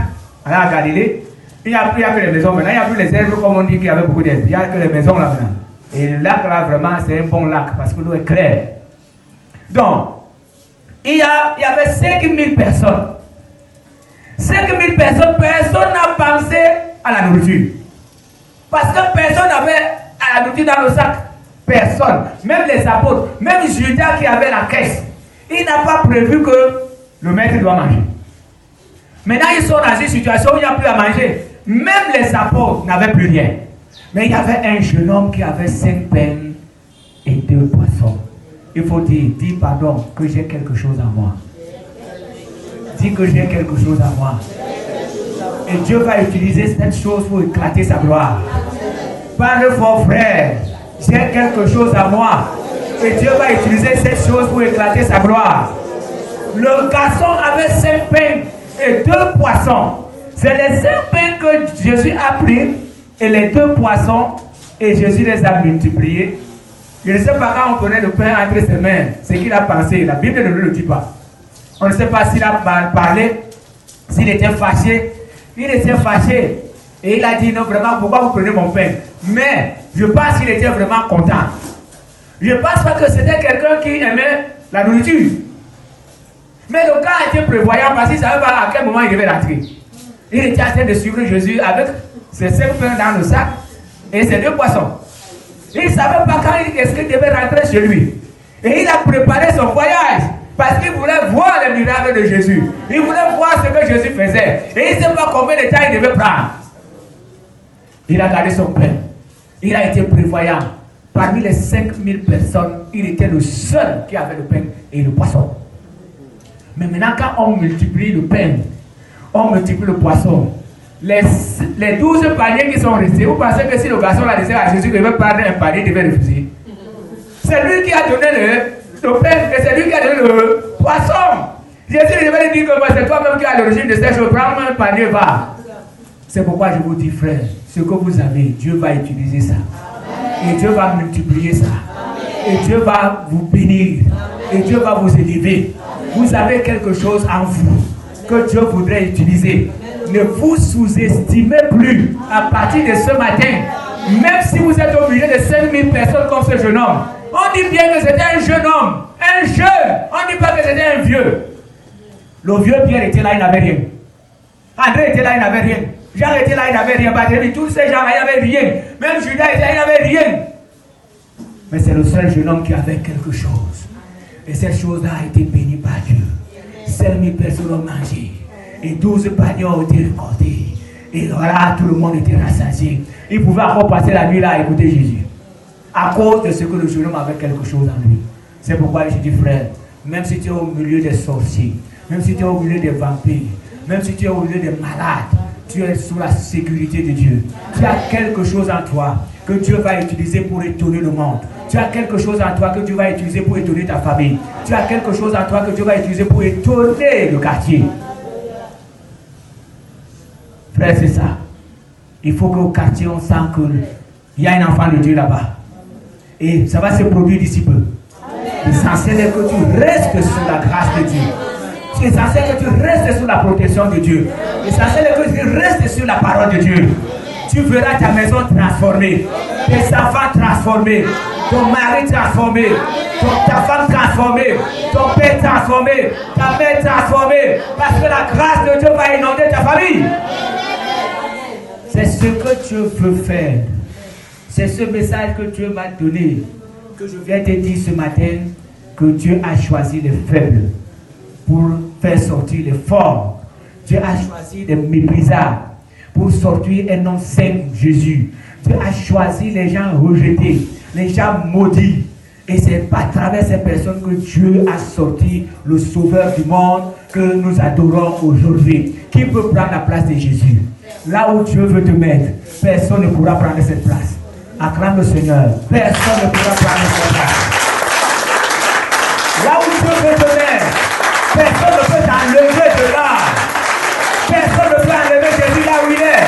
à Galilée. Il n'y a plus que les maisons maintenant. Il n'y a plus les herbes comme on dit qu'il y avait beaucoup d'herbes. Il n'y a que les maisons là maintenant. Et le lac là, vraiment, c'est un bon lac parce que l'eau est claire. Donc, il y avait 5 000 personnes. 5 000 personnes, personne n'a pensé à la nourriture. Parce que personne n'avait à la nourriture dans le sac. Personne. Même les apôtres, même Judas qui avait la caisse, il n'a pas prévu que le maître doit manger. Maintenant, ils sont dans une situation où il n'y a plus à manger. Même les apôtres n'avaient plus rien. Mais il y avait un jeune homme qui avait 5 pains et 2 poissons. Il faut dire, dis pardon, que j'ai quelque chose en moi. Dis que j'ai quelque chose à moi. Et Dieu va utiliser cette chose pour éclater sa gloire. Parle fort, frère. J'ai quelque chose à moi. Et Dieu va utiliser cette chose pour éclater sa gloire. Le garçon avait 5 pains et 2 poissons. C'est les 5 pains que Jésus a pris et les 2 poissons, et Jésus les a multipliés. Je ne sais pas quand on connaît le pain entre ses mains, ce qu'il a pensé. La Bible ne le dit pas. On ne sait pas s'il a parlé, s'il était fâché. Il était fâché. Et il a dit, non, vraiment, pourquoi vous prenez mon pain? Mais je pense qu'il était vraiment content. Je ne pense pas que c'était quelqu'un qui aimait la nourriture. Mais le gars a été prévoyant parce qu'il ne savait pas à quel moment il devait rentrer. Il était en train de suivre Jésus avec ses 5 pains dans le sac et ses 2 poissons. Il ne savait pas quand est-ce qu'il devait rentrer chez lui. Et il a préparé son voyage parce qu'il voulait voir les miracles de Jésus. Il voulait voir ce que Jésus faisait. Et il ne sait pas combien de temps il devait prendre. Il a gardé son pain. Il a été prévoyant. Parmi les 5000 personnes, il était le seul qui avait le pain et le poisson. Mais maintenant, quand on multiplie le pain, on multiplie le poisson, les 12 paniers qui sont restés, vous pensez que si le garçon l'a laissé à Jésus, qu'il veut prendre un panier, il devait refuser? C'est lui qui a donné le pain et c'est lui qui a donné le poisson. Jésus devait lui dire que c'est toi-même qui as l'origine de cette chose, prends un panier, va. C'est pourquoi je vous dis, frère, ce que vous avez, Dieu va utiliser ça. Et Dieu va multiplier ça. Et Dieu va vous bénir. Et Dieu va vous élever. Vous avez quelque chose en vous que Dieu voudrait utiliser. Ne vous sous-estimez plus à partir de ce matin. Même si vous êtes au milieu de 5000 personnes comme ce jeune homme. On dit bien que c'était un jeune homme. Un jeune. On ne dit pas que c'était un vieux. Le vieux Pierre était là, il n'avait rien. André était là, il n'avait rien. Jean était là, il n'avait rien. Barthélemy, tous ces gens-là, il n'avait rien. Même Judas était là, il n'avait rien. Mais c'est le seul jeune homme qui avait quelque chose. Et cette chose-là a été bénie par Dieu. 5000 personnes ont mangé. Et 12 paniers ont été récoltés. Et voilà, tout le monde était rassasié. Il pouvait encore passer la nuit là à écouter Jésus. À cause de ce que le jeune homme avait quelque chose en lui. C'est pourquoi je dis, frère, même si tu es au milieu des sorciers, même si tu es au milieu des vampires, même si tu es au milieu des malades, tu es sous la sécurité de Dieu. Tu as quelque chose en toi que Dieu va utiliser pour étonner le monde. Tu as quelque chose en toi que Dieu va utiliser pour étonner ta famille. Tu as quelque chose en toi que Dieu va utiliser pour étonner le quartier. Frère, c'est ça. Il faut qu'au quartier, on sent qu'il y a un enfant de Dieu là-bas. Et ça va se produire d'ici peu. L'essentiel est que tu restes sous la grâce de Dieu. L'essentiel est que tu restes sous la protection de Dieu. L'essentiel est que tu restes sur la parole de Dieu. Tu verras ta maison transformée, tes enfants transformés, ton mari transformé, ta femme transformée, ton père transformé, ta mère transformée, parce que la grâce de Dieu va inonder ta famille. C'est ce que Dieu veut faire. C'est ce message que Dieu m'a donné, que je viens te dire ce matin, que Dieu a choisi les faibles pour faire sortir les forts. Dieu a choisi les méprisables pour sortir un homme saint, Jésus. Dieu a choisi les gens rejetés, les gens maudits. Et c'est à travers ces personnes que Dieu a sorti le sauveur du monde que nous adorons aujourd'hui. Qui peut prendre la place de Jésus? Là où Dieu veut te mettre, personne ne pourra prendre cette place. Acclame le Seigneur. Personne ne pourra prendre cette place. Là où Dieu veut te mettre, personne ne peut t'enlever de là. Personne ne peut enlever Jésus là où il est.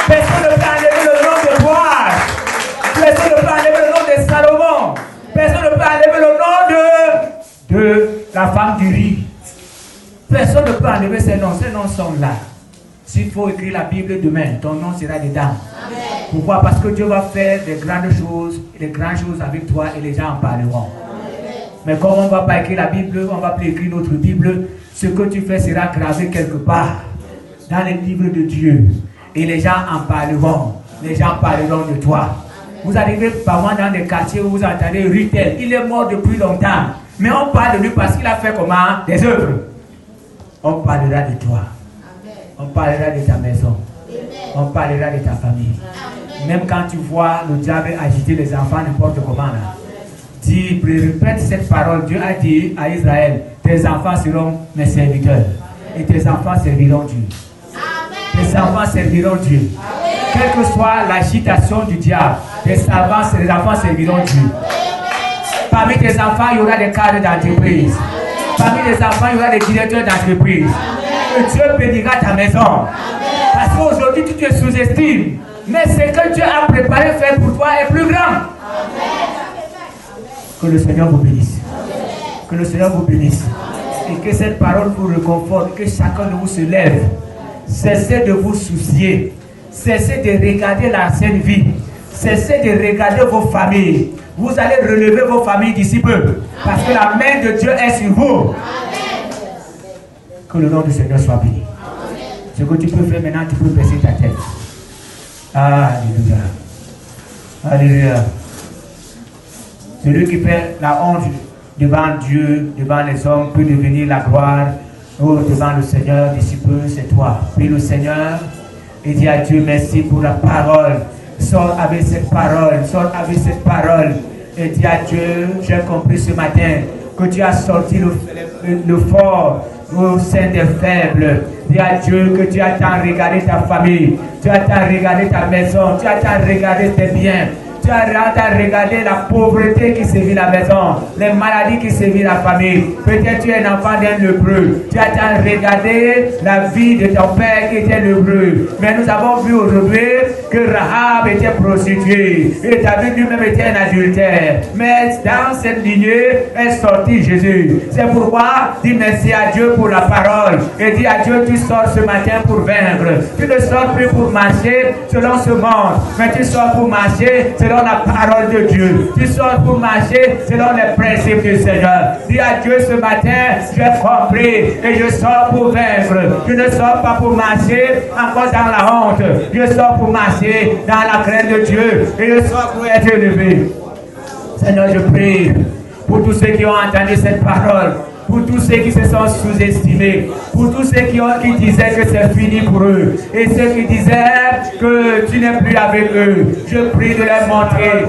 Personne ne peut enlever le nom de Boaz. Personne ne peut enlever le nom de Salomon. Personne ne peut enlever le nom de la femme du riz. Personne ne peut enlever ces noms. Ces noms sont là. S'il faut écrire la Bible demain, ton nom sera dedans. Amen. Pourquoi? Parce que Dieu va faire des grandes choses avec toi et les gens en parleront. Amen. Mais comme on ne va pas écrire la Bible, on ne va plus écrire notre Bible, ce que tu fais sera gravé quelque part dans les livres de Dieu. Et les gens en parleront. Les gens parleront de toi. Amen. Vous arrivez par moi dans des quartiers où vous entendez Rutel. Il est mort depuis longtemps. Mais on parle de lui parce qu'il a fait comment? Des œuvres. On parlera de toi. On parlera de ta maison. Amen. On parlera de ta famille. Amen. Même quand tu vois le diable agiter les enfants n'importe comment là. Répète cette parole. Dieu a dit à Israël, tes enfants seront mes serviteurs. Amen. Et tes enfants serviront Dieu. Tes enfants serviront Dieu. Quelle que soit l'agitation du diable, tes enfants serviront Dieu. Parmi tes enfants, il y aura des cadres d'entreprise. Parmi tes enfants, il y aura des directeurs d'entreprise. Que Dieu bénira ta maison. Parce qu'aujourd'hui, tu te sous-estimes. Mais ce que Dieu a préparé faire pour toi est plus grand. Que le Seigneur vous bénisse. Que le Seigneur vous bénisse. Et que cette parole vous réconforte. Que chacun de vous se lève. Cessez de vous soucier. Cessez de regarder l'ancienne vie. Cessez de regarder vos familles. Vous allez relever vos familles d'ici peu. Parce que la main de Dieu est sur vous. Que le nom du Seigneur soit béni. Ce que tu peux faire maintenant, tu peux baisser ta tête. Alléluia. Alléluia. Celui qui fait la honte devant Dieu, devant les hommes, peut devenir la gloire. Oh, devant le Seigneur, d'ici peu, c'est toi. Prie le Seigneur et dis à Dieu merci pour la parole. Sors avec cette parole, sors avec cette parole. Et dis à Dieu, j'ai compris ce matin que tu as sorti le fort au sein des faibles. Dis à Dieu que tu as tant regardé ta famille, tu as tant regardé ta maison, tu as tant regardé tes biens. Tu as regardé la pauvreté qui sévit la maison, les maladies qui sévit la famille. Peut-être tu es un enfant d'un lépreux. Tu as regardé la vie de ton père qui était lépreux. Mais nous avons vu aujourd'hui que Rahab était prostituée et David lui-même était un adultère. Mais dans cette lignée est sorti Jésus. C'est pourquoi dis merci à Dieu pour la parole. Et dis à Dieu, tu sors ce matin pour vaincre. Tu ne sors plus pour marcher selon ce monde, mais tu sors pour marcher selon la parole de Dieu. Tu sors pour marcher selon les principes du Seigneur. Dis à Dieu ce matin, j'ai compris et je sors pour vaincre. Je ne sors pas pour marcher encore dans la honte. Je sors pour marcher dans la crainte de Dieu et je sors pour être élevé. Seigneur, je prie pour tous ceux qui ont entendu cette parole, pour tous ceux qui se sont sous-estimés, pour tous ceux qui disaient que c'est fini pour eux, et ceux qui disaient que tu n'es plus avec eux. Je prie de leur montrer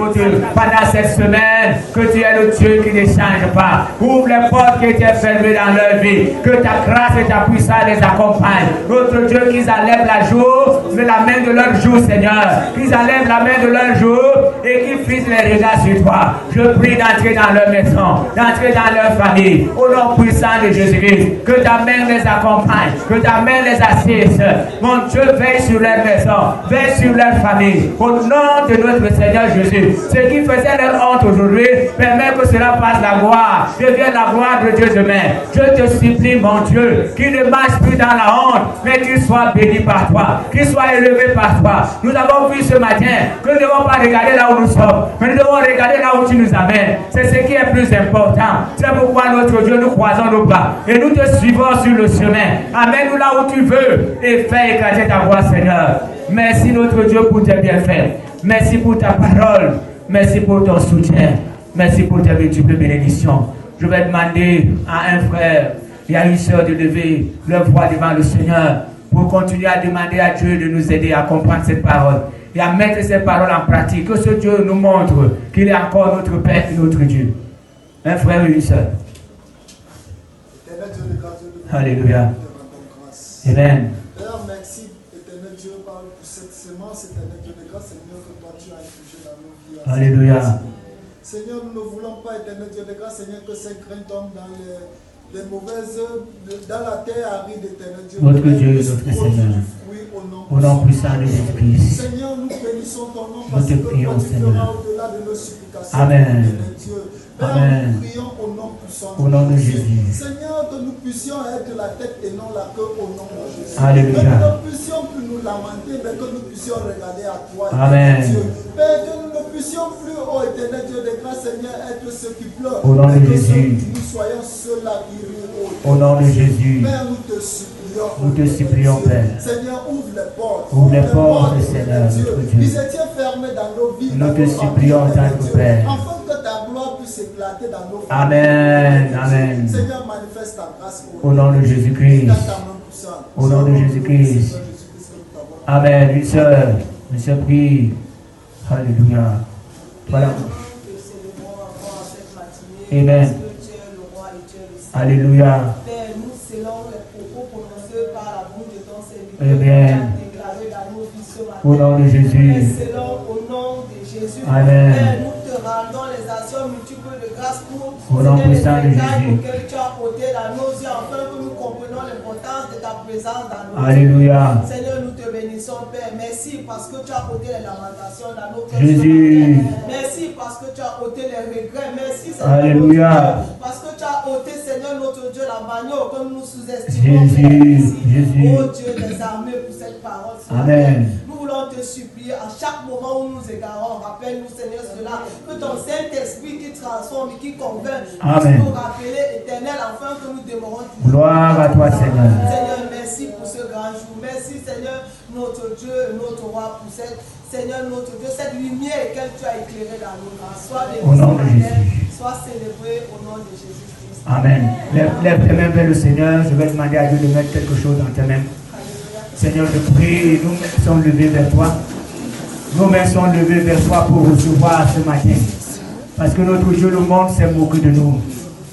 pendant cette semaine que tu es le Dieu qui ne change pas. Ouvre les portes qui étaient fermées dans leur vie, que ta grâce et ta puissance les accompagnent. Notre Dieu, qu'ils enlèvent la main de leur jour, Seigneur, qu'ils enlèvent la main de leur jour et qu'ils fixent les regards sur toi. Je prie d'entrer dans leur maison, d'entrer dans leur famille, au nom puissant de Jésus-Christ, que ta main les accompagne, que ta main les assiste. Mon Dieu, veille sur leur maison, veille sur leur famille, au nom de notre Seigneur Jésus. Ce qui faisait leur honte aujourd'hui, permet que cela fasse la gloire, devienne la gloire de Dieu demain. Je te supplie, mon Dieu, qu'il ne marche plus dans la honte, mais qu'il soit béni par toi, qu'il soit élevé par toi. Nous avons vu ce matin que nous ne devons pas regarder là où nous sommes, mais nous devons regarder là où tu nous amènes. C'est ce qui est plus important. C'est pourquoi notre Dieu, nous croisons nos pas et nous te suivons sur le chemin. Amène-nous là où tu veux et fais éclater ta voix, Seigneur. Merci notre Dieu pour tes bienfaits. Merci pour ta parole. Merci pour ton soutien. Merci pour tes multiples bénédictions. Je vais demander à un frère et à une soeur de lever leur voix devant le Seigneur pour continuer à demander à Dieu de nous aider à comprendre cette parole et à mettre cette parole en pratique. Que ce Dieu nous montre qu'il est encore notre Père et notre Dieu. Un frère et une soeur. Alléluia. Amen. Père, merci, éternel Dieu, pour cette semence, éternel Dieu de grâce, Seigneur, que toi tu as infligé dans nos vies. Alléluia. Seigneur, nous ne voulons pas, éternel Dieu de grâce, Seigneur, que ces grains tombent dans les mauvaises, dans la terre aride, éternel Dieu. Notre Dieu, notre Seigneur. Au nom puissant de Jésus-Christ. Seigneur, nous bénissons ton nom parce que toi tu feras au-delà de nos supplications. Amen. Père, Amen. nous prions au nom puissant Au nom de Jésus. Seigneur, que nous puissions être la tête et non la queue au nom de Jésus. Alléluia. Que nous ne puissions plus nous lamenter, mais que nous puissions regarder à toi. Amen. Dieu. Père, que nous ne puissions plus, ô éternel Dieu de grâce, Seigneur, être ceux qui pleurent. Au nom de mais que Jésus. nous soyons ceux-là qui rient. Au nom de Jésus. Père, nous te supplions. Nous te supplions, Père. Seigneur, ouvre les portes. Ouvre les portes, Seigneur, notre Dieu. Ils étaient fermés dans nos vies. Nous te supplions, notre Père. Afin que ta gloire puisse éclater dans nos vies. Amen. Amen. Seigneur, manifeste ta grâce au nom de Jésus-Christ. Au nom de Jésus-Christ. Amen. Une sœur prie. Alléluia. Voilà. Amen. Alléluia. Père, nous, selon les propos prononcés Amen. Déclaré dans nos vies ce matin. Au nom de Jésus. Excellent au nom de Jésus. Amen. Père, nous te rendons les actions multiples de grâce pour Au nom puissant de Jésus. auxquels tu as ôté dans nos yeux, afin que nous comprenions l'importance de ta présence dans nos vies. Alléluia. Seigneur, nous te bénissons, Père. Merci parce que tu as ôté les lamentations dans nos cœurs. Jésus. Merci parce que tu as ôté les regrets. Merci, Seigneur. Alléluia. Parce que tu as ôté, Seigneur, notre Dieu, la manière que nous sous-estimons. Jésus. Père. Merci. Jésus. Oh Dieu des armées, pour cette parole. Seigneur. Amen. Nous voulons te supplier à chaque moment où nous égarons. Rappelle-nous, Seigneur, cela. Que ton Saint-Esprit qui transforme et qui convainc Amen. puisse nous rappeler, Éternel, afin que nous demeurons toujours. Gloire à toi, Seigneur. Seigneur, merci pour ce grand jour. Merci, Seigneur, notre Dieu, notre roi, pour cette, Seigneur, notre Dieu, cette lumière laquelle tu as éclairé dans nos rangs. Sois béni, Au nom de Seigneur. Jésus. Sois célébré au nom de Jésus-Christ. Amen. Lève tes mains vers le Seigneur. Je vais demander à Dieu de mettre quelque chose dans tes mains. Seigneur, je prie, nos mains sont levées vers toi. Nos mains sont levées vers toi pour recevoir ce matin. Parce que notre Dieu, le monde s'est moqué de nous.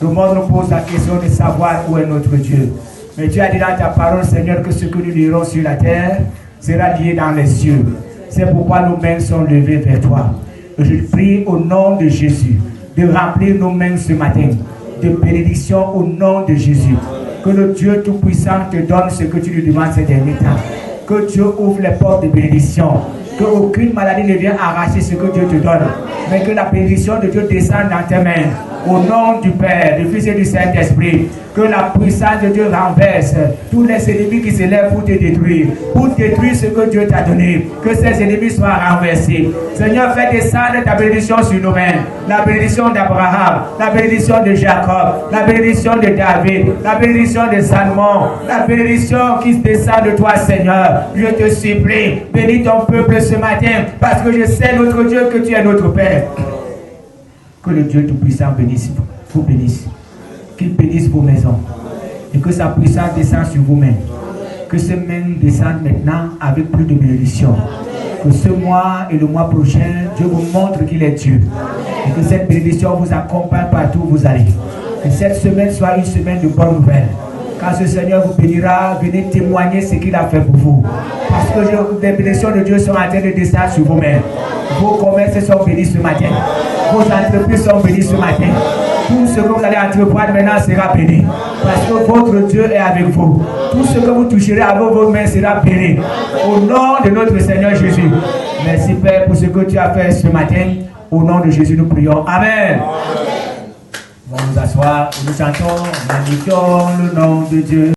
Le monde nous pose la question de savoir où est notre Dieu. Mais tu as dit dans ta parole, Seigneur, que ce que nous lirons sur la terre sera lié dans les cieux. C'est pourquoi nos mains sont levées vers toi. Et je prie au nom de Jésus de remplir nos mains ce matin de bénédiction au nom de Jésus. Que le Dieu Tout-Puissant te donne ce que tu lui demandes ces derniers temps. Que Dieu ouvre les portes de bénédiction. Que aucune maladie ne vienne arracher ce que Dieu te donne. Mais que la bénédiction de Dieu descende dans tes mains. Au nom du Père, du Fils et du Saint-Esprit. Que la puissance de Dieu renverse tous les ennemis qui se lèvent pour te détruire. Pour détruire ce que Dieu t'a donné. Que ces ennemis soient renversés. Seigneur, fais descendre ta bénédiction sur nos mains. La bénédiction d'Abraham. La bénédiction de Jacob. La bénédiction de David. La bénédiction de Salomon. La bénédiction qui descend de toi, Seigneur. Je te supplie. Bénis ton peuple ce matin. Parce que je sais, notre Dieu, que tu es notre Père. Que le Dieu Tout-Puissant bénisse, vous bénisse. Qu'il bénisse vos maisons. Et que sa puissance descende sur vous-mêmes. Que ces mains descendent maintenant avec plus de bénédiction. Que ce mois et le mois prochain, Dieu vous montre qu'il est Dieu. Et que cette bénédiction vous accompagne partout où vous allez. Que cette semaine soit une semaine de bonnes nouvelles. Quand ce Seigneur vous bénira, venez témoigner ce qu'il a fait pour vous. Parce que les bénédictions de Dieu sont en train de descendre sur vous-mêmes. Vos commerces sont bénis ce matin. Vos entreprises sont bénies ce matin. Tout ce que vous allez entreprendre maintenant sera béni. Parce que votre Dieu est avec vous. Tout ce que vous toucherez avec vos mains sera béni. Au nom de notre Seigneur Jésus. Merci Père pour ce que tu as fait ce matin. Au nom de Jésus nous prions. Amen. On va nous asseoir. Nous chantons. Magnifions le nom de Dieu.